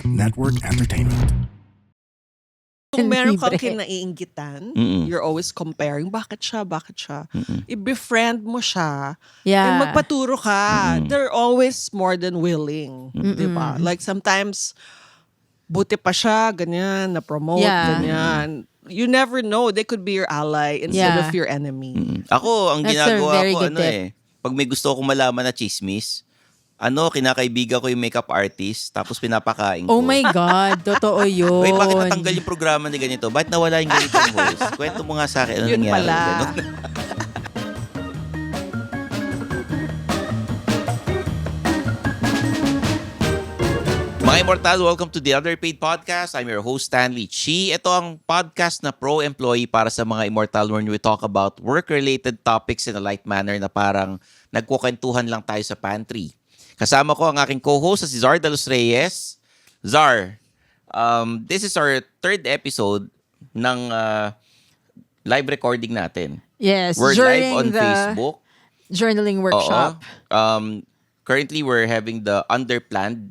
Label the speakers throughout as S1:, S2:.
S1: Network Entertainment.
S2: Kung meron kang
S3: Libre.
S2: kinaiinggitan,
S4: Mm-mm.
S2: you're always comparing, bakit siya? I-befriend mo siya,
S3: Yeah.
S2: magpaturo ka.
S4: Mm-mm.
S2: They're always more than willing. Diba? Like sometimes, buti pa siya, ganyan, na-promote,
S3: Yeah.
S2: ganyan. You never know. They could be your ally instead
S3: Yeah.
S2: of your enemy.
S4: Ako, ang
S3: That's a
S4: ginagawa
S3: very
S4: ko,
S3: good tip.
S4: pag may gusto akong malaman na chismis, kinakaibigan ko yung makeup artist, tapos pinapakain ko.
S3: Oh my God, totoo yun.
S4: Uy, bakit natanggal yung programa ni ganito? Bakit nawala yung ganitong host? Kwento mo nga sa akin, ano
S2: Yun
S4: nangyari?
S2: pala.
S4: Ganon. Mga Immortal, welcome to the Underpaid Podcast. I'm your host, Stanley Chi. Ito ang podcast na pro-employee para sa mga Immortal where we talk about work-related topics in a light manner na parang nagkukwentuhan lang tayo sa pantry. Kasama ko ang aking co-host, si Zar de los Reyes. Zar, this is our third episode ng live recording natin.
S3: Yes,
S4: We're live
S3: during
S4: on
S3: the
S4: Facebook.
S3: journaling workshop.
S4: Oo. Currently, we're having the underpaid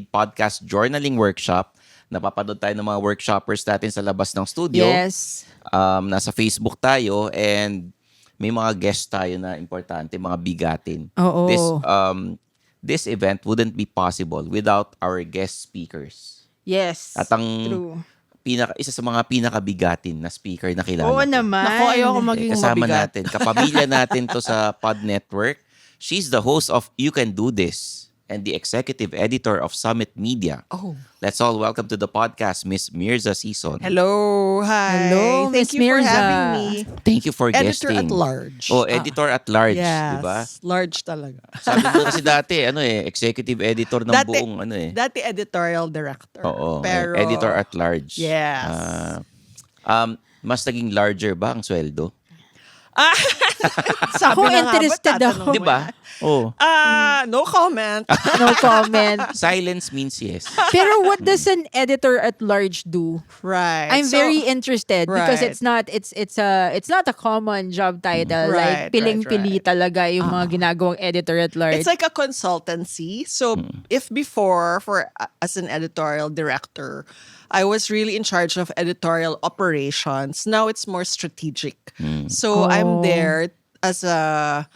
S4: podcast journaling workshop. Napapanood tayo ng mga workshoppers natin sa labas ng studio.
S3: Yes.
S4: Nasa Facebook tayo and may mga guests tayo na importante, mga bigatin.
S3: Oo.
S4: This event wouldn't be possible without our guest speakers.
S3: Yes.
S4: At ang
S3: True.
S4: isa sa mga pinakabigatin na speaker na kilala
S3: Oo
S4: ko.
S3: naman.
S2: Naku, ayoko maging
S4: Kasama
S2: mabigat.
S4: natin, kapamilya natin to sa Pod Network. She's the host of You Can Do This and the executive editor of Summit Media.
S2: Oh.
S4: Let's all welcome to the podcast, Miss Mirza Sison.
S2: Hello. Hi.
S3: Hello,
S2: Thank
S3: Miss
S2: you for
S3: Mirza.
S2: having me.
S4: Thank you for
S2: Editor
S4: guesting.
S2: at large.
S4: Oh, editor at large,
S2: Yes.
S4: di ba?
S2: Large talaga.
S4: Sabi mo kasi dati, executive editor ng
S2: Dati-
S4: buong
S2: Dati editorial director.
S4: Oo,
S2: Pero,
S4: editor at large.
S2: Yes.
S4: Mas naging larger ba ang sweldo?
S2: sabi
S3: Ako
S2: na nga ba,
S3: interested
S2: tatanong
S3: ako.
S2: mo
S4: Di ba?
S2: yan?
S4: Oh.
S2: No comment.
S3: No comment.
S4: Silence means yes.
S3: Pero what does an editor at large do?
S2: Right.
S3: I'm
S2: So,
S3: very interested because
S2: right.
S3: it's not a common job title.
S2: Right,
S3: Like piling-pili talaga yung mga ginagawang editor at large.
S2: It's like a consultancy. So if before, as an editorial director, I was really in charge of editorial operations. Now it's more strategic. So I'm there as a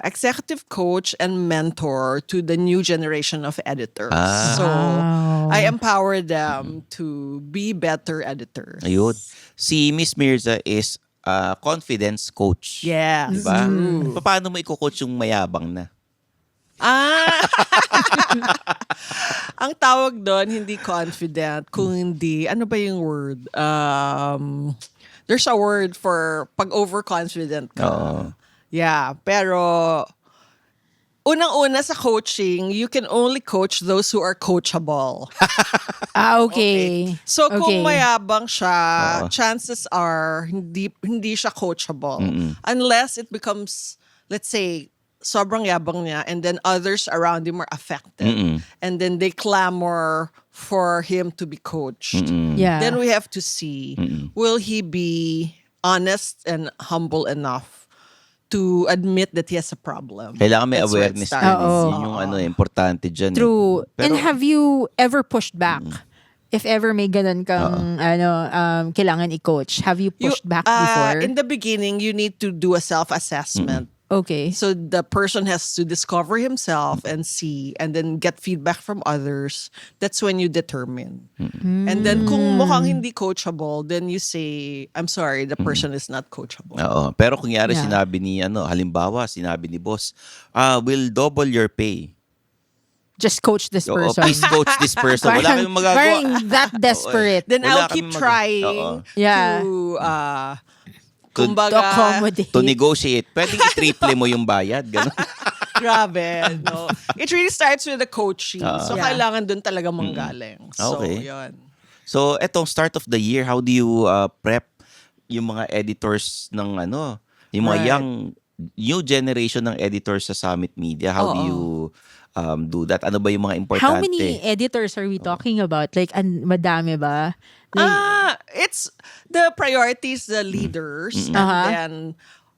S2: executive coach and mentor to the new generation of editors. So I empower them to be better editors.
S4: Ayun. Si Miss Mirza is confidence coach.
S2: Yes.
S4: Diba? Paano mo i-coach yung mayabang na?
S2: Ang tawag doon, hindi confident, kung hindi, ano ba yung word? There's a word for pag overconfident ka.
S4: Oo.
S2: Yeah, pero unang-una sa coaching, you can only coach those who are coachable.
S3: Okay.
S2: So
S3: Okay.
S2: kung mayabang siya,
S4: Oo.
S2: chances are hindi siya coachable. Unless it becomes, let's say, sobrang yabang niya and then others around him are affected. And then they clamor for him to be coached.
S3: Yeah.
S2: Then we have to see, will he be honest and humble enough to admit that he has a problem?
S4: Kailangan may
S2: That's where it
S4: awareness
S2: starts.
S4: din.
S3: Oo.
S4: Yun yung importante dyan.
S3: True.
S4: Pero,
S3: And have you ever pushed back? If ever may ganun kang kailangan i-coach, have you pushed back before?
S2: In the beginning, you need to do a self-assessment.
S3: Okay.
S2: So the person has to discover himself and see and then get feedback from others. That's when you determine. And then kung mukhang hindi coachable, then you say, I'm sorry, the person is not coachable.
S4: Oo. Pero kung yari
S3: Yeah.
S4: sinabi ni, halimbawa, sinabi ni boss, we'll double your pay.
S3: Just coach this
S4: Oo,
S3: person.
S4: please coach this person. Wala
S3: Parang-
S4: kayong magagawa.
S3: parang that desperate.
S2: Then
S4: Wala
S2: I'll
S4: kami
S2: keep
S4: Oo.
S2: trying
S3: Yeah.
S2: to,
S3: To
S2: kumbaga,
S3: accommodate.
S4: To negotiate. Pwedeng i-triple mo yung bayad. Ganun.
S2: grabe, no? It really starts with the coaching. So,
S3: Yeah.
S2: kailangan dun talaga manggaling. So,
S4: Okay.
S2: yun.
S4: So, etong start of the year, how do you prep yung mga editors ng yung mga
S2: Right.
S4: young, new generation ng editors sa Summit Media? How do you do that? Ano ba yung mga importante?
S3: How many editors are we talking about? Like, madami ba? Like,
S2: It's the priorities, the leaders, and then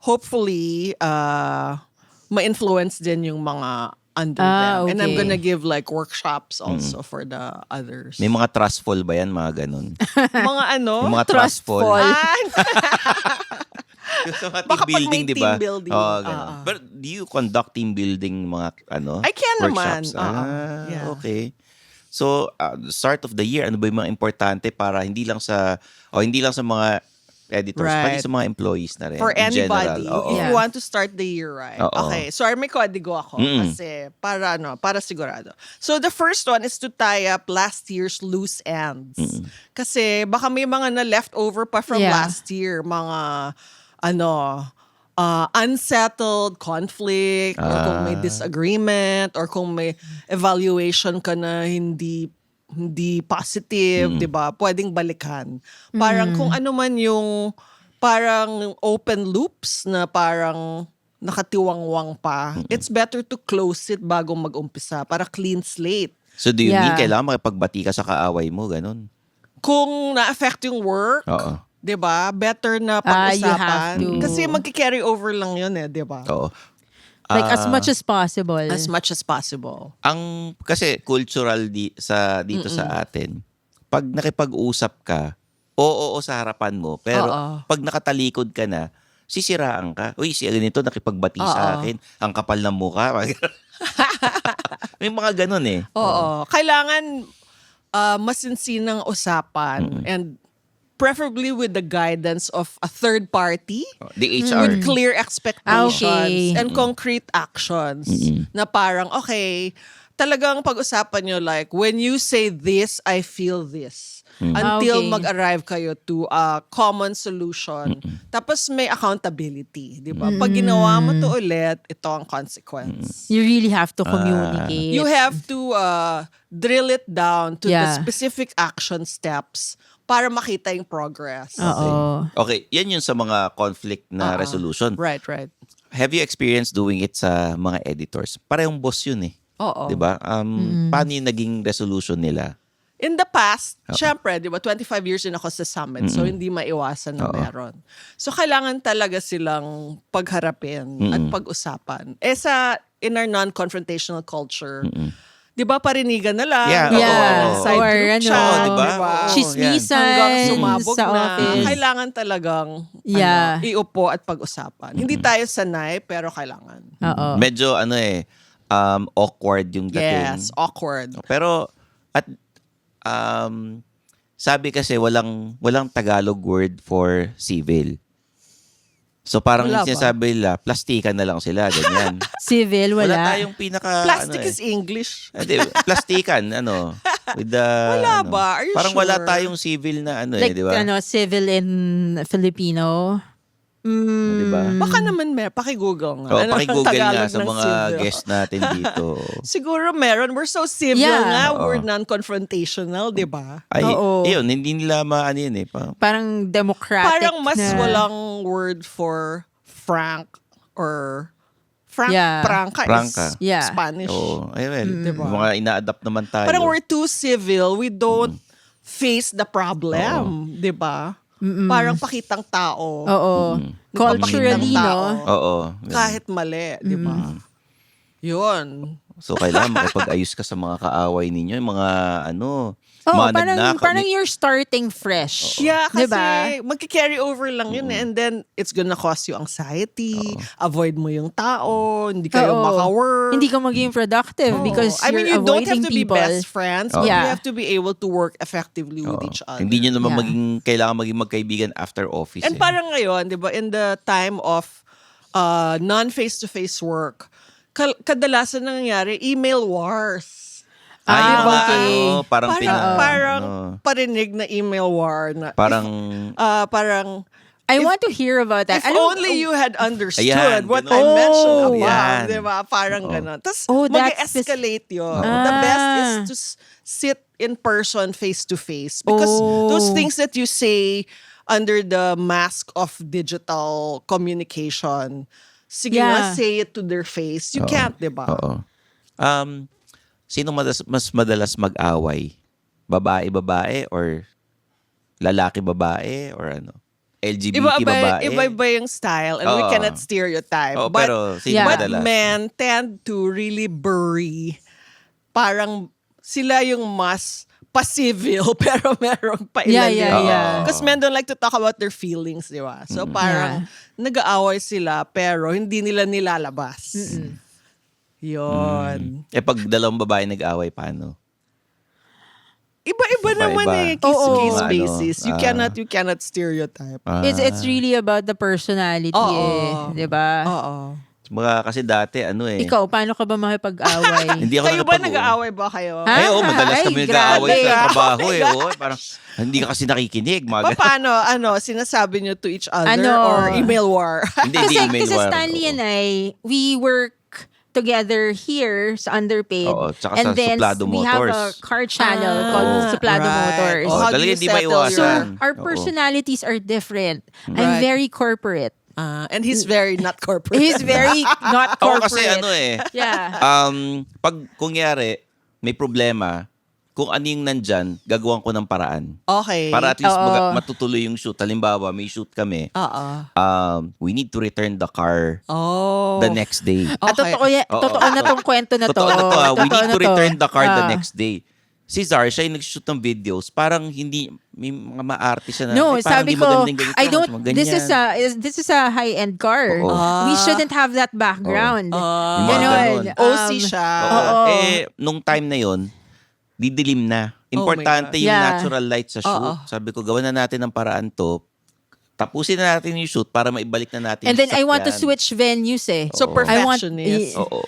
S2: hopefully ma-influence din yung mga under them. And I'm
S3: okay.
S2: gonna give like workshops also for the others.
S4: May mga trust fall ba yan? Mga ganun.
S2: mga ano?
S4: Yung mga trust fall.
S3: Trustful.
S4: Sa mga team
S2: Baka pag may
S4: building, di
S2: team
S4: ba?
S2: building.
S4: Oo, ganun. But do you conduct team building mga
S2: I can naman.
S4: workshops?
S2: Yeah.
S4: Okay. So, start of the year, ano ba yung mga importante para hindi lang sa mga editors,
S2: Right.
S4: pati sa mga employees na rin.
S2: For
S4: in
S2: anybody,
S4: general. Oo.
S2: if
S3: Yeah.
S2: you want to start the year right.
S4: Oo.
S2: Okay, so may kodigo ako kasi para sigurado. So the first one is to tie up last year's loose ends. Kasi baka may mga na leftover pa from
S3: Yeah.
S2: last year, mga unsettled conflict or kung may disagreement or kung may evaluation ka na hindi positive, 'di ba? Pwedeng balikan. Parang kung ano man yung parang open loops na parang nakatiwangwang pa, it's better to close it bago mag-umpisa para clean slate.
S4: So, do you mean
S3: Yeah.
S4: kailangan makipagbati ka sa kaaway mo? Ganun?
S2: Kung na-affect yung work,
S4: Oo.
S2: 'di ba? Better na
S3: You have
S2: pag-usapan
S3: to.
S2: kasi magki-carry over lang 'yun 'di ba?
S4: Oo.
S3: Like as much as possible.
S2: As much as possible.
S4: Kasi cultural dito sa atin, pag nakipag-usap ka, oo sa harapan mo, pero
S2: Oo.
S4: pag nakatalikod ka na, sisiraan ka. Uy, si ganito nakipagbati sa akin, ang kapal ng mukha. May mga ganun eh.
S2: Oo. Kailangan masinsinang usapan and preferably with the guidance of a third party
S4: The HR.
S2: with clear expectations
S3: Okay.
S2: and concrete actions na parang, okay, talagang pag-usapan nyo like, when you say this, I feel this. Until
S3: Okay.
S2: mag-arrive kayo to a common solution. Tapos may accountability, di ba? Pag ginawa mo to ulit, ito ang consequence.
S3: You really have to communicate.
S2: You have to drill it down to the
S3: Yeah.
S2: specific action steps para makita yung progress.
S3: Oo.
S4: Okay, yan yun sa mga conflict na resolution.
S2: Right.
S4: Have you experienced doing it sa mga editors? Parehong boss yun eh.
S2: Oo.
S4: 'Di ba? Paano yung naging resolution nila?
S2: In the past, syempre, di ba, 25 years din ako sa Summit, so hindi maiwasan na meron. So, kailangan talaga silang pagharapin at pag-usapan. In our non-confrontational culture, di ba, parinigan na lang.
S4: Yeah,
S2: Oo,
S3: oo.
S2: side
S3: Or
S2: group
S3: ano,
S2: chat,
S4: di ba?
S2: di ba?
S4: Oo.
S3: Chismisan
S2: Hanggang sumabog
S3: sa
S2: na.
S3: office.
S2: Kailangan talagang
S3: Yeah.
S2: iupo at pag-usapan. Hindi tayo sanay, pero kailangan.
S3: Oo.
S4: Medyo awkward yung dating.
S2: Yes, awkward.
S4: Pero sabi kasi walang Tagalog word for civil. So parang
S2: Wala ba?
S4: sinasabi nila, plastikan na lang sila, ganyan.
S3: Civil,
S4: Wala
S3: wala.
S4: tayong pinaka
S2: Plastic is English.
S4: Hindi, plastikan, with the
S2: Wala ba? Are you
S4: parang
S2: sure?
S4: wala tayong civil na
S3: Like,
S4: di ba?
S3: civil in Filipino.
S4: Di ba?
S2: Baka naman paki-google nga.
S4: O,
S2: Ano ang
S4: paki-google nga
S2: Tagalog
S4: sa
S2: ng
S4: mga
S2: civil?
S4: guests natin dito.
S2: Siguro meron. We're so civil
S3: Yeah.
S2: nga.
S4: Oo.
S2: We're non-confrontational, di ba?
S4: Ay,
S3: Oo.
S4: yun, hindi nila maano yun eh.
S3: Parang democratic
S2: Parang mas
S3: na.
S2: walang word for frank or frank.
S3: Yeah.
S4: Prangka.
S2: is
S3: Yeah.
S2: Spanish.
S4: Oo, ay well,
S2: Diba?
S4: mga ina-adapt naman tayo.
S2: Parang we're too civil. We don't face the problem. Di ba? Parang pakitang tao.
S3: Oo. Culturally,
S2: Pakitang
S3: no?
S2: tao.
S4: Oo.
S2: Kahit mali. Di ba? Yun.
S4: So, kailangan makipag-ayos ka sa mga kaaway ninyo, yung mga
S3: Oo,
S4: mga
S3: parang,
S4: nagnakaw.
S3: parang you're starting fresh.
S2: Yeah, kasi
S3: Diba?
S2: magki-carry over lang yun eh. And then, it's gonna cause you anxiety. Avoid mo yung tao. Hindi kayo
S3: Oo.
S2: maka-work.
S3: Hindi ka maging productive because
S2: I mean,
S3: you're
S2: you don't have
S3: avoiding
S2: to be
S3: people.
S2: best friends, but
S3: Yeah.
S2: you have to be able to work effectively with
S4: Oo.
S2: each other.
S4: Hindi nyo naman
S3: Yeah.
S4: kailangan maging magkaibigan after office.
S2: And parang ngayon, di ba, in the time of non-face-to-face work, kadalasan nangyayari, email wars.
S4: yung mga
S3: okay.
S4: parang
S2: Parang parinig na email war. Na,
S4: parang
S2: parang,
S3: I want to hear about that.
S2: if only you had understood
S4: Ayan,
S2: what
S4: ganun.
S2: I mentioned
S3: Oh.
S2: above.
S4: Ayan.
S2: Di ba? Parang ganon. Tapos,
S3: Oh, that's
S2: mag-escalate yun. The best is to sit in person, face-to-face. Because those things that you say under the mask of digital communication, sige
S3: Yeah.
S2: nga, say it to their face. You can't, di ba?
S4: Oo. Sino mas madalas mag-away? Babae-babae or lalaki-babae or ano? LGBT babae.
S2: Iba yung style and we
S4: Oo.
S2: cannot stereotype.
S4: Oh,
S2: but
S4: pero sino
S3: Yeah.
S2: but
S4: madalas?
S2: men tend to really bury. Parang sila yung mas pa-civil pero merong pa-ilalim.
S3: Yeah.
S2: Because men don't like to talk about their feelings, di ba? So parang nag-aaway sila pero hindi nila nilalabas. Yun.
S4: Pag dalawang babae nag-away, paano?
S2: Iba-iba naman
S4: Iba-iba.
S2: eh. Case-to-case
S4: Oo.
S2: basis. You
S4: Ano,
S2: cannot stereotype.
S3: It's really about the personality
S2: Oo.
S3: eh. 'Di ba?
S2: Oo.
S4: Kasi dati
S3: Ikaw, paano ka ba makipag-away?
S4: hindi ako
S2: Kayo ba
S4: nakipag-
S2: nag-aaway ba kayo?
S3: Ha?
S4: Ay, madalas
S3: Ay,
S4: kami nag-aaway
S3: grabe.
S4: sa trabaho
S2: Oh my
S4: eh.
S2: God.
S4: Oo, parang hindi ka kasi nakikinig. Mga
S2: Paano? Sinasabi nyo to each other
S3: Ano?
S2: or email war?
S4: hindi email
S3: Kasi
S4: war.
S3: Stanley
S4: Oo.
S3: and I, we work together here sa Underpaid.
S4: Oo, tsaka
S3: and
S4: sa
S3: then
S4: Suplado
S3: we have a
S4: Motors.
S3: car channel called Suplado
S2: right.
S3: Motors.
S2: Oh, how do
S4: talaga
S2: you
S4: hindi
S2: settle
S4: maiwasan.
S3: So,
S2: your-
S3: our
S4: Oo.
S3: personalities are different. I'm
S2: Right.
S3: very corporate.
S2: And he's very not corporate.
S3: He's very not
S4: Ako
S3: corporate.
S4: kasi
S3: Yeah.
S4: pag kungyari, may problema, kung ano yung nandyan, gagawin ko ng paraan.
S2: Okay.
S4: Para at least
S3: Oo.
S4: matutuloy yung shoot. Halimbawa, may shoot kami.
S2: Oo.
S4: We need to return the car
S2: Oh.
S4: the next day.
S3: At
S2: Okay.
S3: totoo na tong kwento na to.
S4: Totoo na to. We
S3: Totoo
S4: need
S3: na
S4: to return the car the
S3: Ah.
S4: next day. Si Zar, siya yung nag-shoot ng videos. Parang hindi, may mga ma-arte siya na,
S3: No,
S4: "Ay, parang
S3: sabi
S4: di
S3: ko,
S4: magandang ganito,
S3: I don't,
S4: mas
S3: this is a high-end car.
S4: Oo.
S3: We shouldn't have that background.
S4: Yung mga
S3: Ganon.
S4: ganon.
S2: OC siya.
S3: Oo.
S4: Nung time na yon, didilim na. Importante
S2: God.
S4: yung
S3: Yeah.
S4: natural light sa shoot.
S2: Oo.
S4: Sabi ko, gawan na natin ng paraan to. Tapusin na natin yung shoot para maibalik na natin
S3: And
S4: yung
S3: then I want to
S4: sasakyan.
S3: switch venues eh.
S2: So,
S3: I want,
S2: perfectionist.
S4: Oo.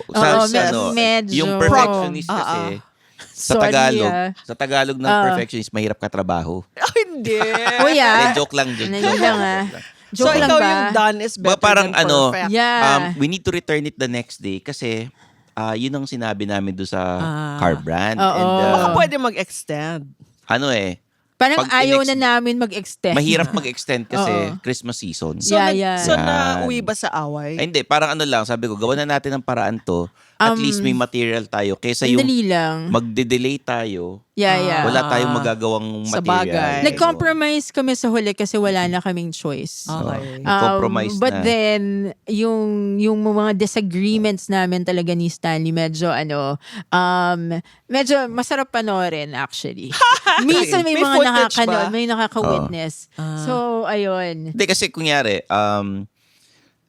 S3: medyo.
S4: Yung perfectionist kasi, sa
S3: Sorry,
S4: Tagalog,
S3: ah.
S4: sa Tagalog ng perfectionist, mahirap ka trabaho.
S2: Oh, hindi.
S3: Kuya.
S4: Joke lang. Joke
S3: Ano lang ah.
S2: So,
S3: Joke lang
S2: ikaw
S3: ba?
S2: yung done is better
S4: Parang
S2: than
S4: ano,
S2: perfect.
S3: Yeah.
S4: We need to return it the next day kasi yun ang sinabi namin doon sa car brand.
S3: Oo.
S4: And
S2: Baka pwede mag-extend.
S3: Parang
S4: pag
S3: ayaw
S4: in-ex-
S3: na namin mag-extend.
S4: mahirap mag-extend kasi
S3: Oo.
S4: Christmas season.
S2: So,
S3: Yeah.
S2: so
S4: Yan.
S2: na-uwi ba sa away?
S4: Ay, hindi, parang ano lang, sabi ko, gawa na natin ng paraan to. At least may material tayo. Kaysa yung
S3: Dali lang.
S4: magde-delay tayo,
S3: Yeah.
S4: wala tayong magagawang
S2: Sa
S4: material.
S2: bagay.
S3: Nag-compromise kami sa huli kasi wala na kaming choice.
S2: Okay.
S4: Compromise
S3: But
S4: na.
S3: then, yung mga disagreements namin talaga ni Stanley, medyo medyo masarap panoorin actually. Minsan may
S2: May
S3: mga
S2: footage ba?
S3: may nakaka-witness. So, ayun.
S4: Hindi, kasi kunyari,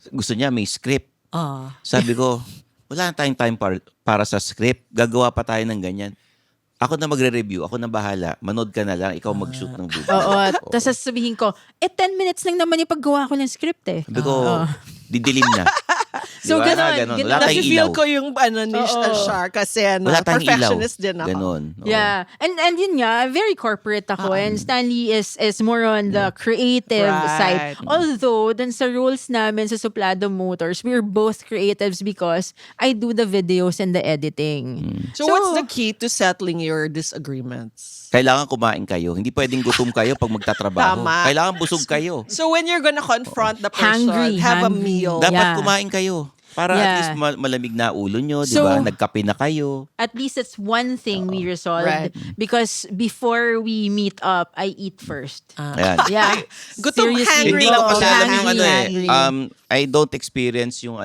S4: gusto niya may script. Sabi ko, wala na tayong time para sa script. Gagawa pa tayo ng ganyan. Ako na magre-review. Ako na bahala. Manood ka na lang. Ikaw mag-shoot ng video.
S3: Oo. Tapos sasabihin ko, 10 minutes lang naman yung paggawa ko ng script eh.
S4: Sabi ko, didilim na.
S3: So,
S4: Diba?
S3: ganon.
S4: Wala tayong
S2: Nafe-feel
S4: ilaw.
S2: ko yung ni Shar kasi
S4: Wala tayong ilaw.
S2: perfectionist din ako.
S4: Ganon. Oo.
S3: Yeah. And yun nga, very corporate ako. And Stanley is more on the creative
S2: Right.
S3: side. Although, dun sa roles namin sa Suplado Motors, we're both creatives because I do the videos and the editing.
S2: So, what's the key to settling your disagreements?
S4: Kailangan kumain kayo. Hindi pwedeng gutom kayo pag magtatrabaho.
S2: Tama.
S4: Kailangan busog kayo.
S2: So, when you're gonna confront the person,
S3: Hungry,
S2: have a
S3: hungry.
S2: meal.
S4: Dapat
S3: Yeah.
S4: kumain kayo. Para at
S3: Yeah.
S4: least malamig na ulo nyo, di
S3: So-
S4: ba? Nagkape na kayo.
S3: At least it's one thing we resolved.
S2: Right.
S3: Because before we meet up, I eat first.
S4: Ayan.
S3: Yeah.
S2: Gutom,
S3: Seriously.
S2: hungry
S4: Hindi ko
S2: lang
S4: kasi
S2: ako.
S4: alam yung
S3: Hungry.
S4: I don't experience yung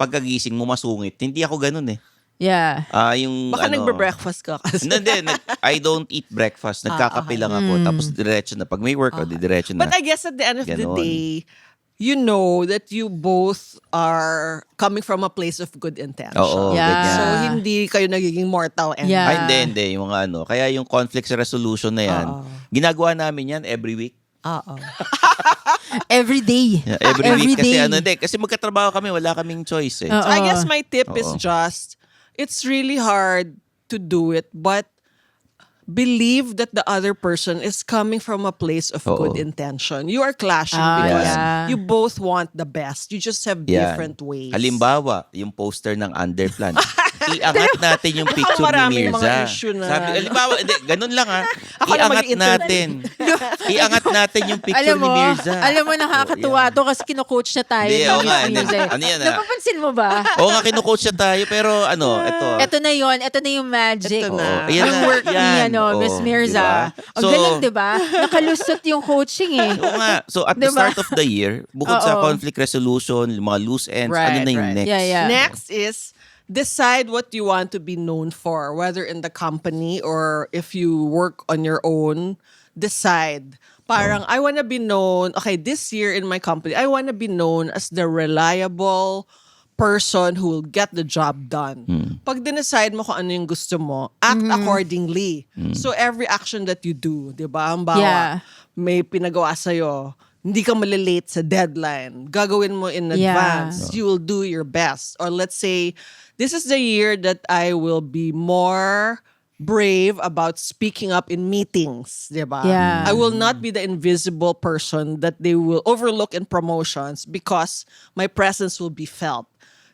S4: pagkagising mo masungit. Hindi ako ganun eh.
S3: Yeah.
S4: Yung
S2: Baka nagbe-breakfast ka kasi.
S4: Hindi, I don't eat breakfast. Nagkakape lang ako. Tapos diretso na. Pag may work, diretso na.
S2: But I guess at the end of the
S4: Ganon.
S2: day, you know that you both are coming from a place of good intention.
S4: Oo,
S3: Yeah.
S4: ganyan.
S2: So, hindi kayo nagiging mortal enemy.
S3: Yeah.
S4: Ay, hindi. Yung mga Kaya yung conflict resolution na yan, ginagawa namin yan every week.
S2: Oo.
S3: Every day.
S4: Yeah, every week. Kasi
S3: day.
S4: kasi magkatrabaho kami, wala kaming choice eh.
S2: So, I guess my tip is
S4: Oo.
S2: just, it's really hard to do it, but believe that the other person is coming from a place of
S4: Oo.
S2: good intention. You are clashing
S3: Ah,
S2: because
S3: yeah.
S2: you both want the best. You just have
S4: Yan.
S2: different ways.
S4: Halimbawa, yung poster ng Underplan. iangat natin yung picture ni
S2: maraming
S4: Mirza.
S2: mga issue na.
S4: Sabi, halimbawa, hindi, ganun lang
S2: Ako na
S4: Iangat
S2: mag-i-interview.
S4: natin. Iangat natin yung picture ni Mirza.
S3: Alam mo, nakakatuwa to kasi kino-coach na tayo.
S4: Hindi,
S3: ng
S4: oo nga,
S3: Miss Mirza.
S4: ano yan,
S3: Napapansin mo ba?
S4: Oo nga, kinukoach na tayo, pero ito.
S3: Ito na yon, ito na yung magic.
S2: Ito na.
S4: Oo, ayan
S3: Yung
S4: na,
S3: work ni
S4: yan.
S3: Miss
S4: Oo,
S3: Mirza.
S4: diba?
S3: Ang galing, di ba? Nakalusot yung coaching eh.
S4: Oo nga. So at the
S3: Diba?
S4: start of the year, bukod sa
S3: Oo.
S4: conflict resolution, yung mga loose ends,
S2: Right,
S4: ano na yung
S2: right.
S4: next?
S3: Yeah.
S2: Next is decide what you want to be known for, whether in the company or if you work on your own. Decide. Parang, I want to be known, okay, this year in my company, I want to be known as the reliable person who will get the job done. Pag dinecide mo kung ano yung gusto mo, act accordingly. So every action that you do, di ba? Ang
S3: Yeah.
S2: may pinagawa sa'yo, hindi ka malilate sa deadline. Gagawin mo in
S3: Yeah.
S2: advance. You will do your best. Or let's say, this is the year that I will be more brave about speaking up in meetings, diba?
S3: Yeah.
S2: I will not be the invisible person that they will overlook in promotions because my presence will be felt.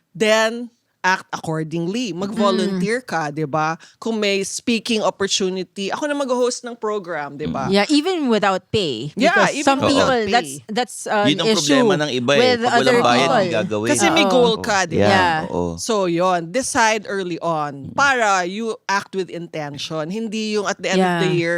S2: Then, act accordingly. Mag-volunteer ka, diba? Kung may speaking opportunity, ako na mag-host ng program, diba?
S3: Yeah, even without pay.
S2: Yeah,
S3: Because
S2: even
S3: some
S2: without
S3: people,
S2: pay.
S3: that's an
S4: Yun ang
S3: issue
S4: problema ng iba
S3: with
S4: Pag
S3: other
S4: walang bayad,
S3: people.
S4: hindi gagawin.
S2: Kasi may
S3: Oo.
S2: goal ka, di ba?
S3: Yeah.
S4: Oo.
S2: So, yon, decide early on para you act with intention. Hindi yung at the end of the
S3: Yeah.
S2: year,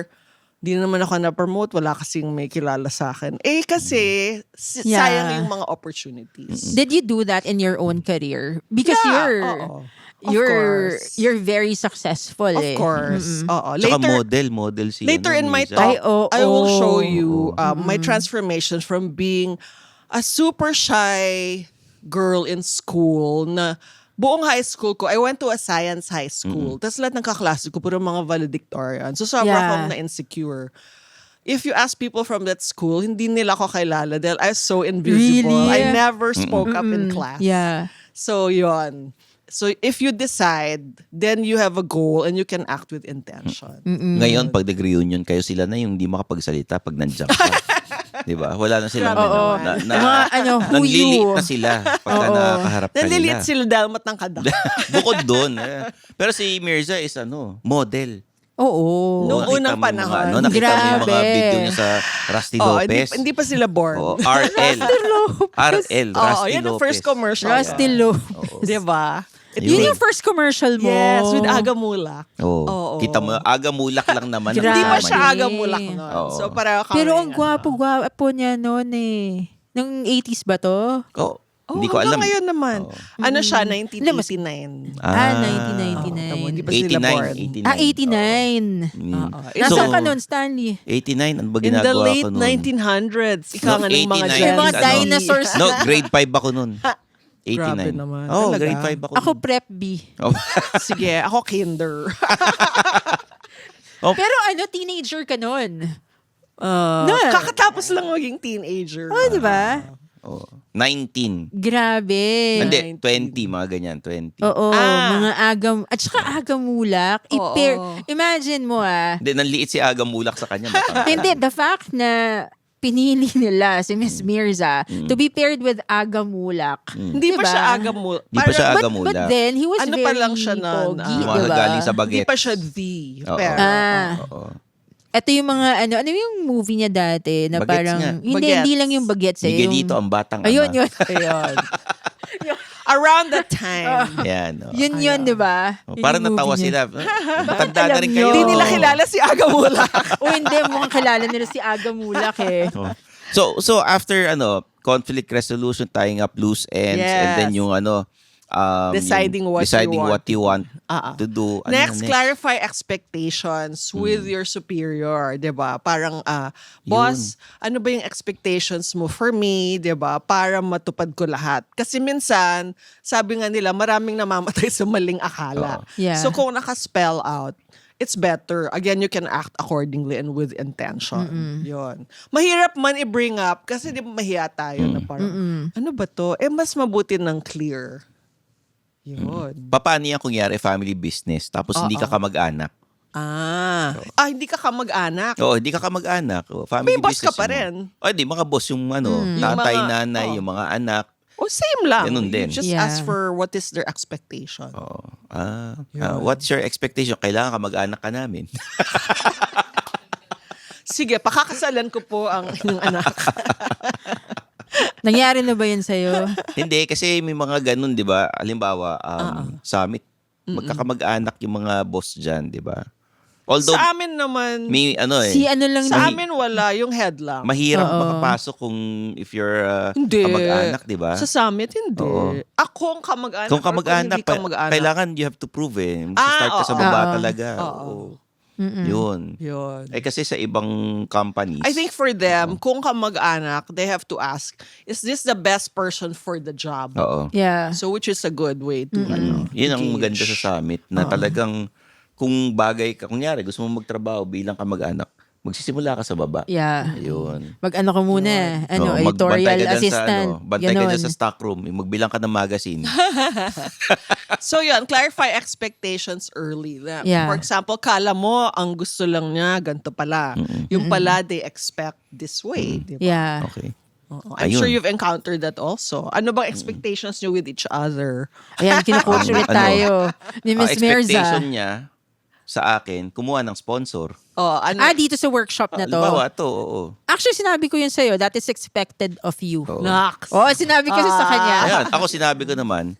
S2: di naman ako na-promote, wala kasing may kilala sa akin. Kasi,
S3: Yeah.
S2: sayang yung mga opportunities.
S3: Did you do that in your own career? Because
S2: oo. Of course.
S3: you're very successful.
S2: Of
S3: eh.
S2: course. Oo.
S4: Tsaka
S2: Later,
S4: model si
S2: later in my
S4: Mirza.
S2: talk,
S3: Ay, oo.
S2: I will show you my transformation from being a super shy girl in school na buong high school ko, I went to a science high school. Tapos lahat ng kaklase ko, puro mga valedictorian. So sobra
S3: Yeah.
S2: akong na-insecure. If you ask people from that school, hindi nila ako kilala dahil I was so invisible.
S3: Really?
S2: I never spoke up in class.
S3: Yeah.
S2: So yon. So if you decide, then you have a goal and you can act with intention.
S4: Ngayon, pag nag-reunion kayo, sila na yung hindi makapagsalita pag nandiyan ka. Di ba? Wala na silang
S3: Oo. Mga who
S4: nanlilit
S3: you.
S4: na sila pagka nakakaharap ka
S2: Nalilit
S4: nila.
S2: sila dahil matangkad ako.
S4: Bukod doon. Pero si Mirza is model.
S3: Oo.
S2: Noong
S4: Nakita
S2: unang
S4: mo yung
S2: panahon.
S4: Mga, nakita mo yung mga
S3: Grabe.
S4: video niya sa Rusty
S2: Oh,
S4: Lopez.
S2: hindi pa sila born.
S4: Oo, RL. RL,
S2: Oo,
S4: Rusty
S2: yan ang
S4: Lopez.
S2: first commercial.
S3: Rusty Lopez.
S2: Diba?
S3: Yun yung first commercial mo.
S2: Yes, with Aga Mulak.
S4: Oo.
S2: Oo.
S4: Kita mo, aga mulak lang naman. ang
S3: Grabe.
S2: Hindi pa
S4: kasama
S2: siya
S4: niya.
S2: Aga Mulak nun.
S4: Oo.
S2: So, pareho kami.
S3: Pero ang gwapo-gwapo niya noon eh. Nung 80s ba to?
S4: Oo.
S2: Oh,
S4: Hindi ko alam.
S2: hanggang ngayon naman.
S4: Oo.
S2: Ano siya,
S3: Alam mo,
S2: 1989.
S3: Ah,
S2: Tama, hindi
S3: 1999.
S2: pa sila born.
S4: 89.
S3: 89.
S4: Mm.
S3: Nasaan
S4: So,
S3: ka nun, Stanley?
S4: 89, ano ba
S2: In the
S4: ginagawa
S2: late
S4: ko nun?
S2: 1900s. Ika nga ng mga
S4: 89
S2: Gen
S3: Yung mga
S4: is
S2: Z.
S3: dinosaurs.
S4: No, grade 5 ako nun. 89.
S2: Grabe naman.
S4: Oh,
S2: Talaga?
S4: grade 5 ako.
S3: Ako
S4: nun.
S3: prep B.
S4: Oh.
S2: Sige, ako kinder.
S3: Pero teenager ka nun.
S2: Kakatapos lang maging teenager.
S3: Oh, di ba?
S4: Oh. 19.
S3: Grabe.
S4: Hindi, 20, mga ganyan, 20.
S3: Oo,
S2: Ah.
S3: mga agam. At saka agamulak.
S2: Oo.
S3: Imagine mo
S4: Hindi, nanliit si Aga Mulak sa kanya. matangkad.
S3: Hindi, the fact na pinili nila si Miss Mirza to be paired with Agamulak.
S2: Hindi pa
S3: Diba?
S2: siya Aga Mulak.
S4: Hindi pa siya Aga
S3: But
S4: Mulak.
S3: then, he was
S2: Ano
S3: very
S2: pa lang siya nun,
S3: pogi,
S4: Mga
S3: diba?
S4: galing sa
S2: Hindi
S4: bagets.
S2: pa siya the.
S4: Oo.
S2: Pero,
S4: Oo.
S3: Ito yung mga, ano yung movie niya dati na
S4: Bagets
S3: parang,
S4: nga.
S3: hindi lang yung bagets.
S4: Miguelito ang batang ama.
S3: Ayun, yun.
S2: ayun. Around that time.
S4: Yan. Oh.
S3: Yun, di ba?
S4: Oh,
S3: Yun
S4: parang
S3: yung
S4: natawa
S3: movie niya.
S4: sila. Matanda na rin
S3: Alam
S4: kayo.
S3: nyo.
S2: Hindi nila kilala si Aga Mulak.
S3: O hindi, mukhang kilala nila si Agamulak eh.
S4: Oh. So after conflict resolution, tying up loose ends, and
S2: Yes.
S4: then yung
S2: Deciding what you want.
S4: to do. Ano
S2: Next,
S4: na
S2: clarify expectations with your superior, 'di ba? Parang boss, ano ba yung expectations mo for me, 'di ba? Para matupad ko lahat. Kasi minsan, sabi nga nila, maraming namamatay sa maling akala.
S3: Yeah.
S2: So kung naka-spell out, it's better. Again, you can act accordingly and with intention. Yun. Mahirap man i-bring up kasi di ba mahiya tayo na parang, ano ba to? Mas mabuti ng clear. Yun.
S4: Paano yan kung yari family business tapos hindi ka kamag-anak?
S2: Hindi ka kamag-anak.
S4: Oo, hindi ka kamag-anak. Family
S2: May boss ka
S4: business
S2: pa
S4: mo.
S2: rin.
S4: Di mga boss yung tatay, nanay, yung mga anak.
S2: Same lang.
S4: Ganun din.
S2: You just
S3: Yeah.
S2: ask for what is their expectation.
S4: Oo. What's your expectation? Kailangan ka mag-anak ka namin.
S2: Sige, pakakasalan ko po ang inyong anak.
S3: Nangyari na ba yun sa'yo?
S4: Hindi, kasi may mga ganun, di ba? Halimbawa, summit, magkakamag-anak yung mga boss dyan, di ba? Although,
S2: Sa amin naman,
S4: may
S3: Si ano lang
S2: sa
S3: na-
S2: amin wala, yung head lang.
S4: mahirap
S3: Oo.
S4: makapasok kung if you're
S2: Hindi.
S4: kamag-anak, di ba?
S2: Sa summit, hindi.
S4: Oo.
S2: Ako ang kamag-anak.
S4: Kung
S2: or
S4: kamag-anak,
S2: hindi kamag-anak.
S4: kailangan you have to prove eh. Start ka sa
S2: oo.
S4: baba
S3: Oo.
S4: talaga.
S2: Oo.
S4: Oo. Yun.
S2: Yun.
S4: Eh kasi sa ibang companies.
S2: I think for them, kung kamag-anak, they have to ask, is this the best person for the job?
S4: Oo.
S3: Yeah.
S2: So which is a good way to
S4: Yun ang
S2: gauge.
S4: maganda sa summit na talagang kung bagay ka, kunyari gusto mo magtrabaho bilang kamag-anak, magsisimula ka sa baba.
S3: Yeah.
S4: Ayun.
S3: Mag-ano ka muna,
S4: Oo,
S3: editorial
S4: magbantay ka dyan
S3: assistant.
S4: Sa, bantay ka dyan
S3: Ganon.
S4: sa stockroom. Magbilang ka ng magazine.
S2: So yun, clarify expectations early.
S3: Yeah.
S2: For example, kala mo ang gusto lang niya ganito pala. Yung pala they expect this way. Di ba?
S3: Yeah.
S4: Okay.
S2: Oo. I'm
S4: Ayun.
S2: sure you've encountered that also. Ano bang expectations niyo with each other?
S3: Ayan, kinucoach ulit
S4: Ano?
S3: tayo ni
S4: Ang
S3: Miss Mirza.
S4: expectation niya sa akin, kumuha ng sponsor.
S2: Oh, ano?
S3: Dito sa workshop na to.
S4: Halimbawa, ito, oo.
S3: Actually, sinabi ko yun sa'yo. That is expected of you.
S2: Nax.
S3: Oo, sinabi ko sa kanya.
S4: Ayan, ako sinabi ko naman,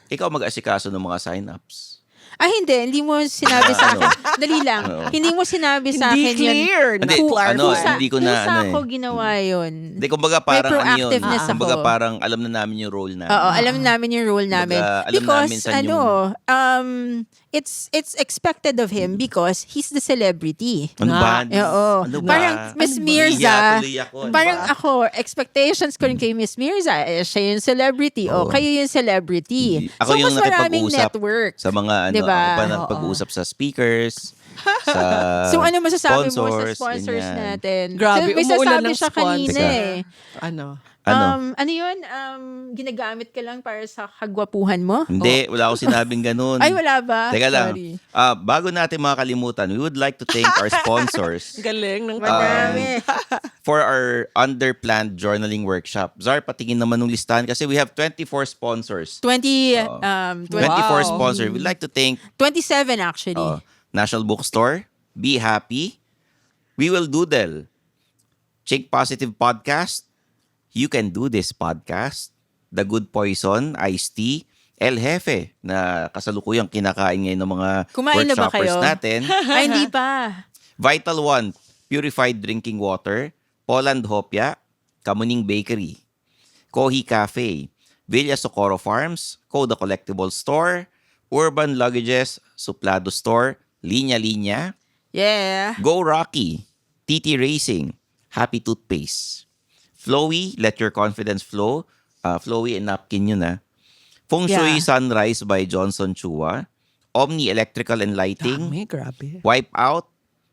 S4: ikaw mag-asikaso ng mga sign-ups.
S3: Hindi mo sinabi sa akin. Dali lang.
S4: Oo.
S3: Hindi mo sinabi sa
S2: Hindi
S3: akin yun.
S2: clear.
S4: Hindi,
S2: Na-clarify.
S4: ano, hindi ko na,
S3: Kusa
S4: ano eh.
S3: ako ginawa yun.
S4: Hindi, kumbaga parang ano yun.
S3: proactiveness ako.
S4: Kumbaga parang alam na namin yung role namin.
S3: Oo, alam namin yung role namin.
S4: Kumbaga, alam
S3: Because,
S4: namin saan
S3: it's expected of him because he's the celebrity.
S4: Ano ba?
S3: Oo.
S4: Ano ba?
S3: Parang Miss
S2: Ano ba?
S3: Mirza,
S4: Iiyak tuloy ako. Ano
S3: parang
S4: ba?
S3: ako, expectations ko rin kay Miss Mirza, siya yung celebrity, o
S4: Oo.
S3: kayo yung celebrity.
S4: Ako
S3: So,
S4: yung
S3: mas maraming
S4: nakipag-usap
S3: network.
S4: sa mga ano,
S3: Diba?
S4: ako pa nakipag-usap sa speakers, sa
S3: So, ano masasabi mo sa
S4: sponsors,
S3: sponsors
S4: ganyan.
S3: natin?
S2: Grabe,
S3: May
S2: umuulan
S3: sasabi
S2: ng
S3: siya kanina
S2: sponsor.
S3: eh.
S2: Ano?
S4: Ano?
S3: Ano yun? Ginagamit ka lang para sa kagwapuhan mo?
S4: Hindi, wala akong sinabing ganun.
S3: Ay, wala ba?
S4: Teka lang.
S3: Sorry.
S4: Bago natin makalimutan, we would like to thank our sponsors
S2: Galing ng
S3: Madami.
S4: for our underplanned journaling workshop. Zar, patingin naman ng listahan kasi we have 24 sponsors.
S3: 24
S4: 24 sponsors. We'd like to thank
S3: 27 actually.
S4: National Bookstore, Be Happy, We Will Doodle, Check Positive Podcast, You Can Do This Podcast, The Good Poison, Iced Tea, El Jefe, na kasalukuyang kinakain ngayon ng mga
S3: Kumain na ba
S4: workshoppers
S3: kayo?
S4: natin.
S3: Ay, hindi pa.
S4: Vital One, Purified Drinking Water, Poland Hopia, Kamuning Bakery, Kohi Cafe, Villa Socorro Farms, Coda Collectible Store, Urban Luggages, Suplado Store, Linya Linya,
S3: Yeah.
S4: Go Rocky, TT Racing, Happy Toothpaste, Flowy, Let Your Confidence Flow, Flowy and Napkin yun Feng Shui
S3: Yeah.
S4: Sunrise by Johnson Chua, Omni Electrical and Lighting,
S2: Dami, grabe.
S4: Wipe Out,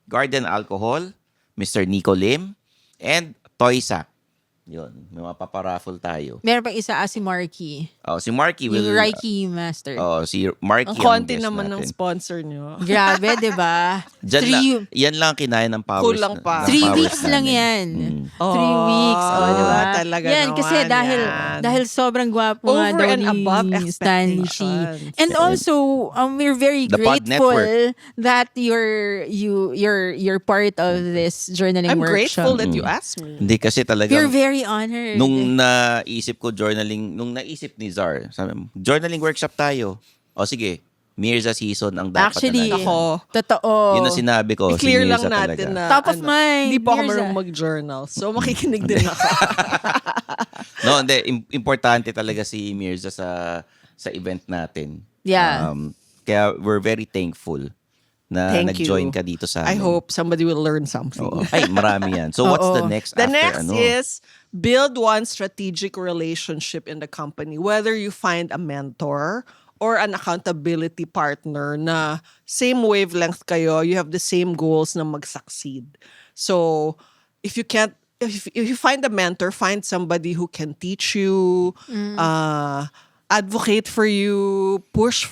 S4: Garden Alcohol, Mr. Nico Lim, and Toysa. Yun, may mga paparaffle tayo.
S3: Meron pang isa, si Marky.
S4: Si Marky will...
S3: Yung Reiki Master.
S4: si Marky
S2: Ang konti
S4: guest
S2: naman ng
S4: natin.
S2: sponsor nyo.
S3: Grabe, di ba?
S4: Yan lang kinaya ng powers.
S2: Kulang pa.
S4: ng
S3: 3
S4: powers
S3: weeks lang
S4: namin.
S3: yan.
S4: Mm.
S3: 3 weeks. Di ba?
S2: Talaga
S3: yan,
S2: naman
S3: kasi
S2: yan.
S3: dahil sobrang gwapo nga
S2: Over
S3: daw
S2: and
S3: ni
S2: above
S3: Stanley Chi.
S2: expectations.
S3: And also, we're very
S4: The Pod
S3: grateful
S4: Network.
S3: that you're part of this journaling
S2: I'm
S3: workshop.
S2: grateful that you asked me.
S4: Hindi kasi
S3: We're
S4: talagang...
S3: very honored.
S4: Nung naisip ko journaling, nung naisip ni Zar, sabi mo, journaling workshop tayo. O sige, Mirza season ang dapat
S3: Actually,
S4: na natin.
S2: Ako,
S3: totoo.
S4: Yun ang sinabi ko.
S2: i-clear
S4: si
S2: lang
S4: Mirza
S2: natin
S4: talaga.
S2: na
S3: Top of mind,
S2: hindi po ako
S3: Mirza.
S2: marunong mag-journal. So makikinig din ako.
S4: No, hindi. Importante talaga si Mirza sa event natin.
S3: Yeah.
S4: Kaya we're very thankful na
S2: Thank
S4: nag-join
S2: you.
S4: ka dito sa
S2: I
S4: amin.
S2: hope somebody will learn something.
S4: Oo. Ay, marami yan. So what's the
S3: Oo.
S4: next
S2: The
S4: after
S2: next
S4: ano?
S2: is build one strategic relationship in the company. Whether you find a mentor or an accountability partner na same wavelength kayo, you have the same goals na mag-succeed. So, if you find a mentor, find somebody who can teach you, advocate for you, push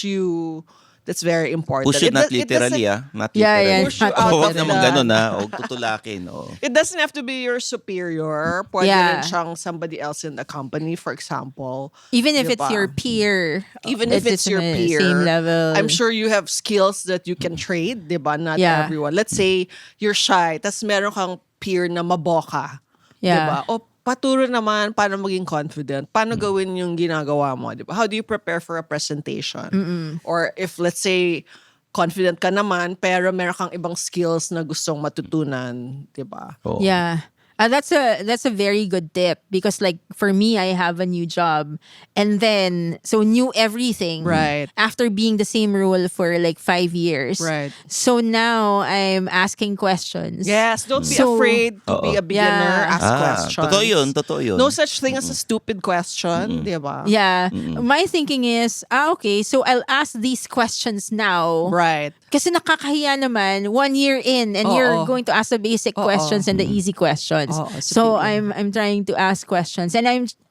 S2: you, That's very important.
S4: Push it not
S2: it
S4: literally,
S2: doesn't-
S4: Not
S3: Yeah,
S4: literally.
S3: yeah.
S2: Push you out
S4: Huwag
S2: of
S4: naman
S2: the-
S4: ganun, Huwag tutulakin,
S2: It doesn't have to be your superior. Pwede
S3: Yeah.
S2: rin siyang somebody else in the company, for example.
S3: Even if it's
S2: Diba?
S3: your peer.
S2: Even if it's your
S3: in the
S2: peer,
S3: Same level.
S2: I'm sure you have skills that you can trade, di ba? Not
S3: Yeah.
S2: everyone. Let's say you're shy, tas meron kang peer na maboka. Di
S3: Yeah.
S2: ba? O paturo naman paano maging confident. Paano gawin yung ginagawa mo, di ba? How do you prepare for a presentation? Or if, let's say, confident ka naman, pero meron kang ibang skills na gustong matutunan, di ba?
S4: Oo.
S3: Yeah. That's a very good tip because like for me I have a new job and then so knew everything
S2: Right.
S3: after being the same role for like 5 years.
S2: Right.
S3: So now I'm asking questions.
S2: Yes, don't be
S3: So-
S2: afraid to be a beginner.
S3: Yeah.
S2: Ask questions.
S4: Totoo yun.
S2: No such thing as a stupid question, di ba?
S3: Yeah. My thinking is, okay, so I'll ask these questions now.
S2: Right.
S3: Kasi nakakahiya naman 1 year in and you're
S2: Oo.
S3: going to ask the basic questions and the easy questions.
S2: Oo,
S3: So
S2: sabihin.
S3: I'm trying to ask questions and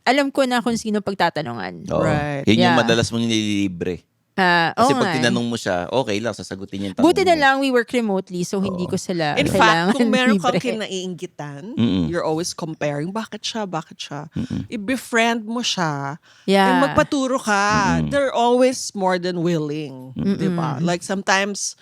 S3: alam ko na kung sino pagtatanungan.
S4: Oo.
S2: Right.
S4: Yun yung
S3: Yeah.
S4: madalas mong nililibre.
S3: Oo
S4: Kasi
S3: nga
S4: pag
S3: eh.
S4: tinanong mo siya, okay lang, sasagutin niya yung tanong
S3: Buti na
S4: mo.
S3: lang we work remotely so hindi ko sila
S2: In
S3: kailangan
S2: fact, kung meron kang
S3: libre.
S2: kinaiinggitan, you're always comparing, bakit siya? I-befriend mo siya,
S3: Yeah.
S2: and magpaturo ka. They're always more than willing. Di ba? Like sometimes,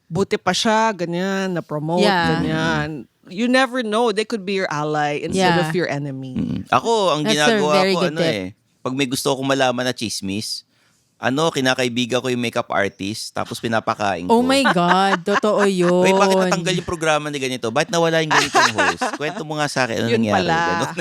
S2: buti pa siya, ganyan, na-promote,
S3: Yeah.
S2: ganyan. You never know. They could be your ally instead
S3: Yeah.
S2: of your enemy.
S4: Ako, ang
S3: That's a
S4: ginagawa
S3: very
S4: ko,
S3: good tip.
S4: pag may gusto akong malaman na chismis, kinakaibigan ko yung makeup artist, tapos pinapakain ko.
S3: Oh my God, totoo yun.
S4: Wait, bakit natanggal yung programa ni ganito? Bakit nawala yung ganitong host? Kwento mo nga sa akin, ano
S2: Yun
S4: nangyari?
S2: pala.
S4: Ganon.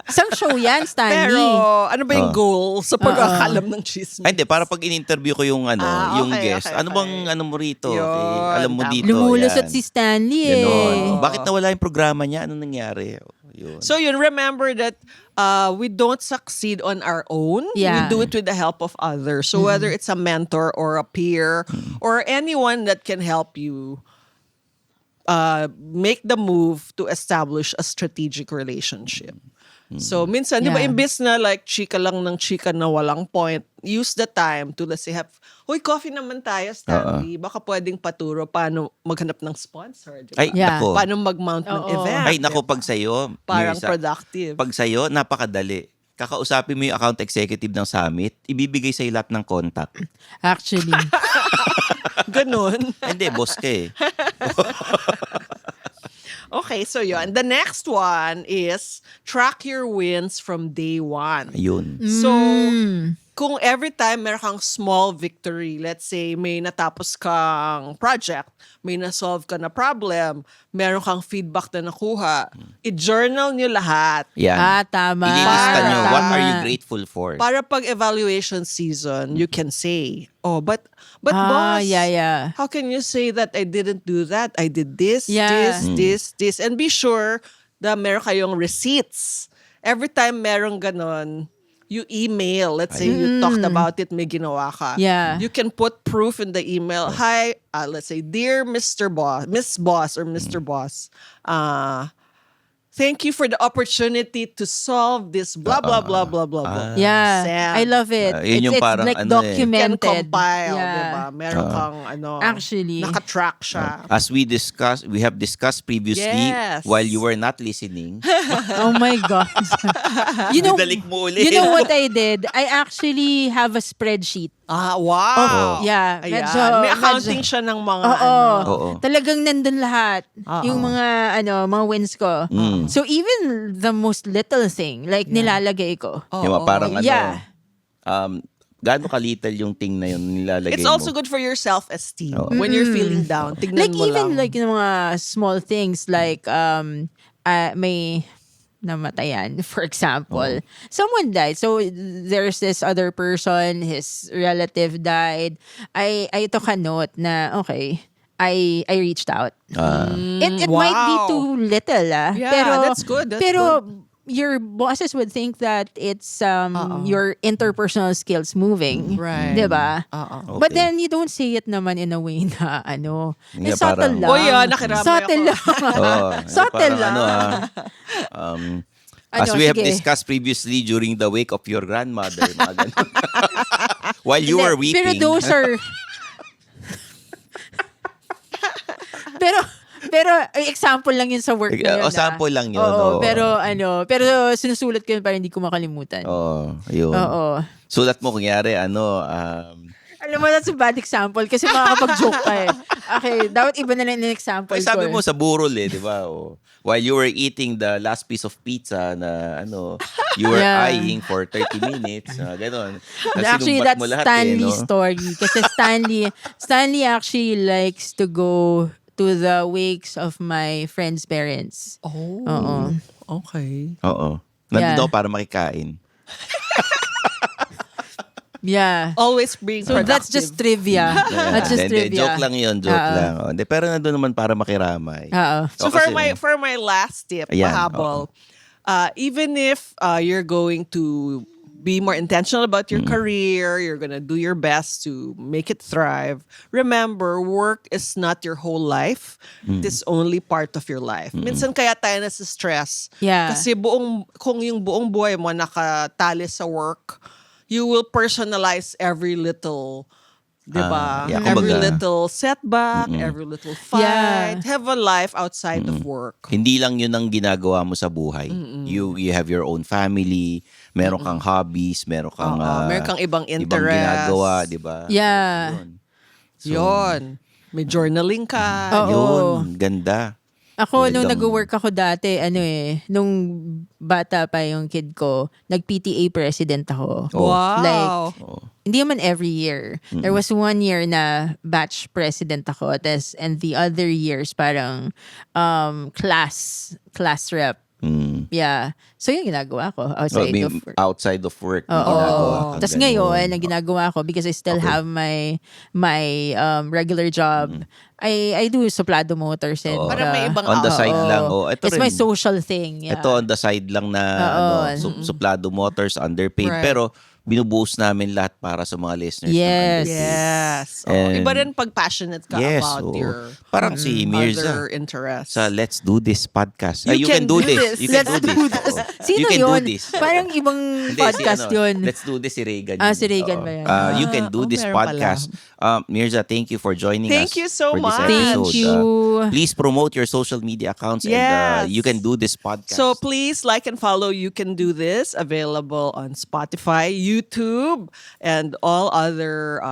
S3: Isang show yan, Stanley.
S2: Pero, ano ba yung goal sa pag-akalam ng chismis?
S4: Ay, hindi, para pag in-interview ko yung yung
S2: okay,
S4: guest,
S2: okay,
S4: ano bang ano mo rito?
S2: Yun,
S4: Alam mo
S2: tama.
S4: dito.
S3: Lumulusot
S4: yan.
S3: si Stanley eh.
S4: Ganon. Bakit nawala yung programa niya? Ano nangyari? Yun.
S2: So yun, remember that we don't succeed on our own.
S3: Yeah.
S2: We do it with the help of others. So whether it's a mentor or a peer or anyone that can help you make the move to establish a strategic relationship. So minsan, di ba,
S3: Yeah.
S2: imbis na like chika lang ng chika na walang point, use the time to let's say uy, coffee naman tayo, Stanley. Baka pwedeng paturo paano maghanap ng sponsor. Di ba?
S4: Ay,
S3: Yeah.
S4: nako.
S2: Paano mag-mount ng
S3: Oo.
S2: event.
S4: Ay, nako,
S2: di ba?
S4: pag sa'yo,
S2: Parang
S4: Mirza,
S2: productive.
S4: pag sa'yo, napakadali. Kakausapin mo yung account executive ng summit, ibibigay sa'yo lahat ng contact.
S3: Actually.
S2: Ganun.
S4: Hindi, boss ka eh.
S2: Okay, so yun. The next one is track your wins from day one.
S4: Ayun.
S2: So, kung every time meron kang small victory, let's say may natapos kang project, may na-solve ka na problem, meron kang feedback na nakuha, i-journal nyo lahat.
S4: Yan.
S3: Tama.
S4: Ililista nyo,
S3: Tama.
S4: what are you grateful for?
S2: Para pag evaluation season, you can say, oh, but boss,
S3: yeah.
S2: how can you say that I didn't do that? I did this,
S3: Yeah.
S2: this. And be sure na meron kayong receipts. Every time meron ganon, you email. Let's say you talked about it, may ginawa ka.
S3: Yeah.
S2: You can put proof in the email. Hi, let's say, dear Mr. Boss, Miss Boss or Mr. Boss, thank you for the opportunity to solve this blah, blah, blah, blah, blah, blah.
S3: Yeah.
S2: Send.
S3: I love it.
S4: Yun yung
S3: It's
S4: parang
S3: like
S4: ano eh.
S2: You can
S3: documented.
S2: compile,
S3: Yeah.
S2: diba? Meron kang
S3: Actually.
S2: nakatrack siya.
S4: As we have discussed previously,
S2: Yes.
S4: while you were not listening,
S3: Oh my God. you know,
S4: Dalik mo ulit.
S3: you know what I did? I actually have a spreadsheet.
S2: Wow.
S3: Yeah.
S2: Ayan.
S3: Medyo-
S2: May accounting siya ng mga
S3: Oo.
S4: Oo.
S3: Talagang nandun lahat.
S2: Oo.
S3: Yung mga wins ko. So even the most little thing, like nilalagay ko.
S4: Yung parang
S3: Yeah.
S4: gaano ka-little yung thing na yun nilalagay
S2: It's
S4: mo.
S2: also good for your self-esteem. When you're feeling down, tignan
S3: Like
S2: mo
S3: even
S2: lang.
S3: like yung mga small things like may namatayan, for example. Someone died. So there's this other person, his relative died. I took a note na okay, I reached out. It might be
S2: Wow.
S3: too little
S2: Yeah,
S3: pero
S2: that's good, that's
S3: pero your bosses would think that it's your interpersonal skills moving.
S2: Right.
S3: Diba? But
S4: Okay.
S3: then you don't say it naman in a way na
S4: Yeah,
S3: subtle
S4: parang-
S3: lang.
S2: Oh, yeah, nakiramay
S3: Subtle
S2: ako.
S3: lang.
S4: Oo.
S3: Subtle
S4: Parang
S3: lang.
S4: as
S3: Ano,
S4: we have
S3: sige.
S4: discussed previously during the wake of your grandmother, mga ganun. While you
S3: Hindi,
S4: were weeping.
S3: Pero those are pero example lang yun sa work na yun.
S4: Sample lang yun.
S3: Oo,
S4: oo.
S3: pero sinusulat ko yun para hindi ko makalimutan.
S4: Oo, yun.
S3: Oo.
S4: Sulat mo, kunyari,
S3: Alam mo, that's a bad example kasi makakapag-joke ka eh. Okay, dapat iba na lang yung example
S4: ay,
S3: ko.
S4: sabi mo sa burol di ba? While you were eating the last piece of pizza na you were
S3: Yeah.
S4: eyeing for 30 minutes, ganon.
S3: Actually,
S4: Sinumbat
S3: that's
S4: mo lahat
S3: Stanley's story. Kasi Stanley actually likes to go to the wakes of my friend's parents.
S2: Oh.
S3: Oo.
S2: Okay.
S4: Oo. Nandun
S3: Yeah.
S4: ako para makikain.
S3: Yeah.
S2: Always being
S3: So
S2: productive.
S3: that's just trivia. That's just
S4: Hindi,
S3: trivia.
S4: joke lang yun, joke
S3: Oo.
S4: lang. Hindi, pero nandun naman para makiramay.
S3: Oo.
S2: So for my last tip,
S4: Ayan,
S2: pahabol, even if you're going to be more intentional about your career, you're gonna do your best to make it thrive. Remember, work is not your whole life. It is only part of your life. Minsan kaya tayo na stress.
S3: Yeah.
S2: Kasi kung yung buong buhay mo nakatali sa work, you will personalize every little, diba?
S4: yeah,
S2: Every
S4: kumbaga,
S2: little setback, every little fight.
S3: Yeah.
S2: Have a life outside of work.
S4: Hindi lang yun ang ginagawa mo sa buhay. You have your own family, meron kang hobbies, meron kang
S2: Meron kang ibang interest.
S4: ginagawa, di ba?
S3: Yeah.
S4: Yun.
S2: Yun. May journaling ka.
S3: Oo.
S4: Yun, ganda.
S3: Ako, nung
S4: Talagang-
S3: nag-work ako dati, nung bata pa yung kid ko, nag-PTA president ako.
S2: Wow.
S3: Like, hindi naman every year. There was one year na batch president ako. And the other years, parang class rep.
S4: Mm.
S3: Yeah. So, yung ginagawa ko outside of work.
S4: Outside of work. may
S3: Oo.
S4: ginagawa kang
S3: Tapos
S4: ganun.
S3: ngayon, ang ginagawa ko, because I still have my regular job, I do suplado motors and
S4: Oo.
S2: Parang may ibang
S4: On the side
S3: Oo.
S4: lang. Ito
S3: It's
S4: rin.
S3: my social thing. Yeah.
S4: Ito on the side lang na suplado motors, underpaid.
S2: Right.
S4: Pero binubuhos namin lahat para sa mga listeners. ng
S3: Yes.
S4: Underpaid.
S2: Yes.
S4: And-
S2: Iba rin pag passionate ka
S4: Yes.
S2: about
S4: oo.
S2: your
S4: Parang si Mirza.
S2: other interests.
S4: Sa Let's Do This podcast.
S2: You can do this.
S4: You can
S3: Let's
S4: do
S3: do
S4: this.
S3: this.
S4: Oo.
S3: Sino
S4: You can
S3: yun?
S4: do this.
S3: Parang ibang
S4: Hindi,
S3: podcast yun.
S4: Let's Do This si Reagan.
S3: Ah,
S4: yun.
S3: si Reagan
S4: Oo.
S3: ba yan?
S4: You can do this
S2: meron pala.
S4: podcast. Mirza, thank you for joining us.
S2: Thank you so
S4: for this
S2: much.
S4: episode.
S3: Thank you.
S4: Please promote your social media accounts and
S2: Yes.
S4: You Can Do This podcast.
S2: So please like and follow You Can Do This, available on Spotify, YouTube, and all other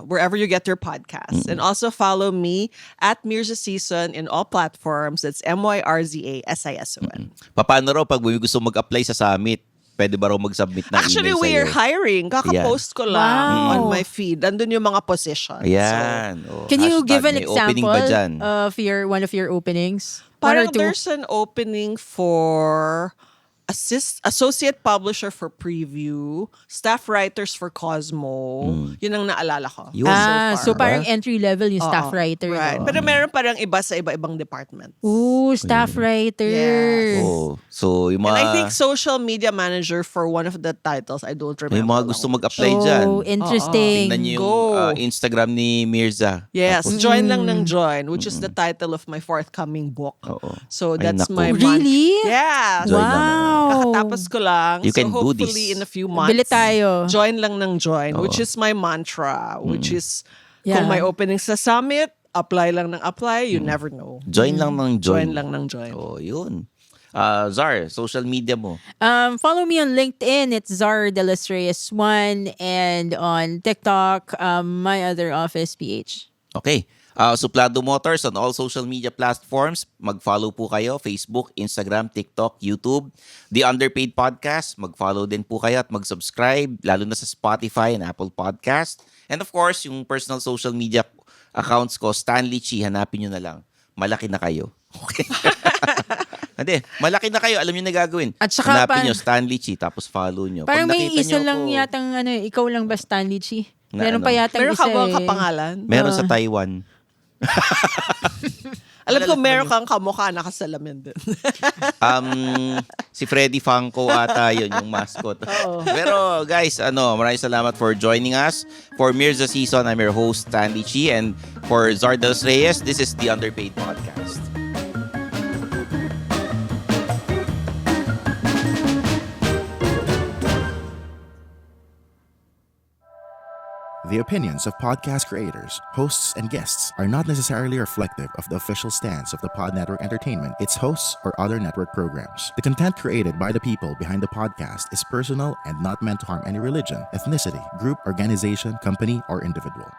S2: wherever you get your podcasts. And also follow me at Mirza Season in all platforms. It's MYRZASISON.
S4: Paano raw pag may gusto mag-apply sa summit? Pwede ba raw mag-submit ng
S2: Actually,
S4: email
S2: we are
S4: sa'yo?
S2: hiring. Kaka-post ko lang
S3: Wow.
S2: on my feed. Andun yung mga positions.
S4: Ayan.
S3: Can you give an
S4: May opening
S3: example
S4: ba dyan?
S3: of one of your openings?
S2: So,
S3: One or
S2: parang
S3: two?
S2: there's an opening for associate publisher for Preview, staff writers for Cosmo. Yun ang naalala ko.
S4: Yun.
S3: So
S2: far.
S3: parang entry level yung staff
S2: Oo,
S3: writer.
S2: Right.
S3: no?
S2: Pero meron parang iba sa iba-ibang departments.
S3: Ooh, staff writer.
S2: Yes.
S4: Oh, so yung
S2: And
S4: mga
S2: I think social media manager for one of the titles. I don't remember.
S4: may mga
S2: lang.
S4: gusto mag-apply dyan.
S3: Oh, interesting.
S4: Tingnan niyo yung
S2: Go.
S4: Instagram ni Mirza.
S2: Yes,
S4: Tapos,
S2: join lang ng join, which is the title of my forthcoming book.
S4: Oo.
S2: So
S4: Ay,
S2: that's
S4: naku.
S2: my
S3: Really?
S2: Yeah.
S4: Join lang.
S3: Wow.
S2: Kakatapos ko lang.
S4: You can
S2: so
S4: do
S2: hopefully
S4: this.
S2: in a few months.
S3: Bili tayo.
S2: Join lang ng join, which is my mantra, which is
S3: Yeah.
S2: kung may opening sa summit, apply lang ng apply, you never know.
S4: Join lang ng join.
S2: Join lang ng join.
S4: Oh, yun. Zar, social media mo.
S3: Follow me on LinkedIn. It's Zara de los Reyes 1, and on TikTok, my other office PH.
S4: Okay. Suplado Motors on all social media platforms. Mag-follow po kayo. Facebook, Instagram, TikTok, YouTube. The Underpaid Podcast. Mag-follow din po kayo at mag-subscribe. Lalo na sa Spotify and Apple Podcast. And of course, yung personal social media accounts ko, Stanley Chi. Hanapin nyo na lang. Malaki na kayo. Okay? Hindi, malaki na kayo. Alam nyo na gagawin.
S3: At saka
S4: Hanapin
S3: pa-
S4: nyo, Stanley Chi. Tapos follow nyo.
S3: Parang
S4: Pag
S3: may
S4: nakita
S3: isa
S4: nyo
S3: lang
S4: ako-
S3: yatang ikaw lang ba Stanley Chi?
S4: Na
S3: Meron
S4: ano?
S3: pa yatang
S2: Meron
S3: isa
S2: ka bang
S3: eh.
S2: kapangalan?
S4: Meron sa Taiwan.
S2: Alam ko meron kang kamukha nakasalamin din.
S4: Si Freddy Funko ata yun, yung mascot. Pero guys, maraming salamat for joining us. For Mirza Season, I'm your host, Stanley Chi. And for Zardos Reyes, this is the Underpaid Podcast.
S1: The opinions of podcast creators, hosts, and guests are not necessarily reflective of the official stance of the Pod Network Entertainment, its hosts, or other network programs. The content created by the people behind the podcast is personal and not meant to harm any religion, ethnicity, group, organization, company, or individual.